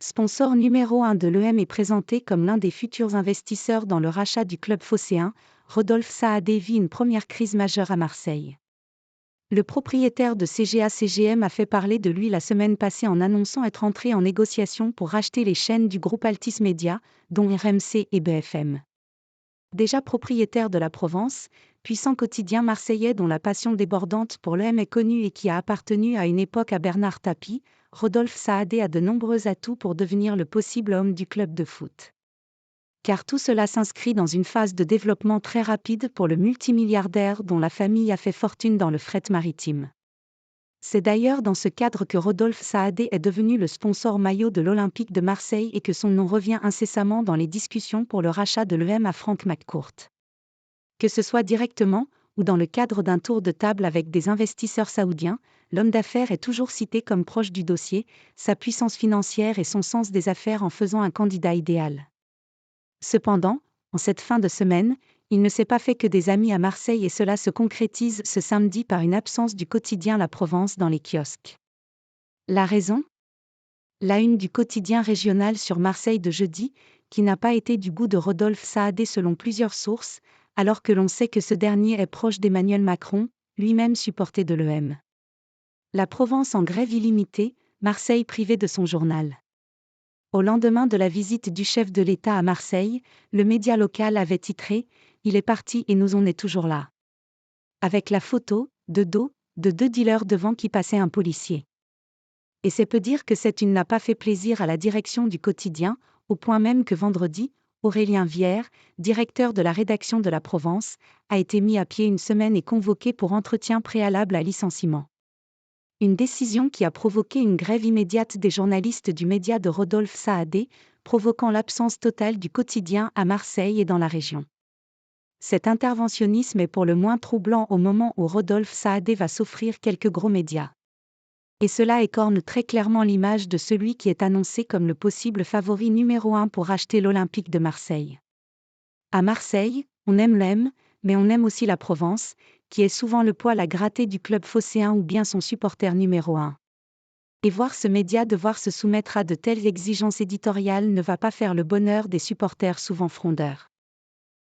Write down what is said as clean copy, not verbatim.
sponsor numéro 1 de l'EM est présenté comme l'un des futurs investisseurs dans le rachat du club phocéen, Rodolphe Saadé vit une première crise majeure à Marseille. Le propriétaire de CGA-CGM a fait parler de lui la semaine passée en annonçant être entré en négociation pour racheter les chaînes du groupe Altice Media, dont RMC et BFM. Déjà propriétaire de la Provence, puissant quotidien marseillais dont la passion débordante pour l'EM est connue et qui a appartenu à une époque à Bernard Tapie, Rodolphe Saadé a de nombreux atouts pour devenir le possible homme du club de foot. Car tout cela s'inscrit dans une phase de développement très rapide pour le multimilliardaire dont la famille a fait fortune dans le fret maritime. C'est d'ailleurs dans ce cadre que Rodolphe Saadé est devenu le sponsor maillot de l'Olympique de Marseille et que son nom revient incessamment dans les discussions pour le rachat de l'EM à Frank McCourt. Que ce soit directement, ou dans le cadre d'un tour de table avec des investisseurs saoudiens, l'homme d'affaires est toujours cité comme proche du dossier, sa puissance financière et son sens des affaires en faisant un candidat idéal. Cependant, en cette fin de semaine, il ne s'est pas fait que des amis à Marseille et cela se concrétise ce samedi par une absence du quotidien La Provence dans les kiosques. La raison ? La une du quotidien régional sur Marseille de jeudi, qui n'a pas été du goût de Rodolphe Saadé selon plusieurs sources, alors que l'on sait que ce dernier est proche d'Emmanuel Macron, lui-même supporter de l'EM. La Provence en grève illimitée, Marseille privée de son journal. Au lendemain de la visite du chef de l'État à Marseille, le média local avait titré « Il est parti et nous on est toujours là ». Avec la photo, de dos, de deux dealers devant qui passait un policier. Et c'est peu dire que cette une n'a pas fait plaisir à la direction du quotidien, au point même que vendredi, Aurélien Vière, directeur de la rédaction de La Provence, a été mis à pied une semaine et convoqué pour entretien préalable à licenciement. Une décision qui a provoqué une grève immédiate des journalistes du média de Rodolphe Saadé, provoquant l'absence totale du quotidien à Marseille et dans la région. Cet interventionnisme est pour le moins troublant au moment où Rodolphe Saadé va s'offrir quelques gros médias. Et cela écorne très clairement l'image de celui qui est annoncé comme le possible favori numéro 1 pour racheter l'Olympique de Marseille. À Marseille, on aime l'EM, mais on aime aussi la Provence, qui est souvent le poil à gratter du club phocéen ou bien son supporter numéro 1. Et voir ce média devoir se soumettre à de telles exigences éditoriales ne va pas faire le bonheur des supporters souvent frondeurs.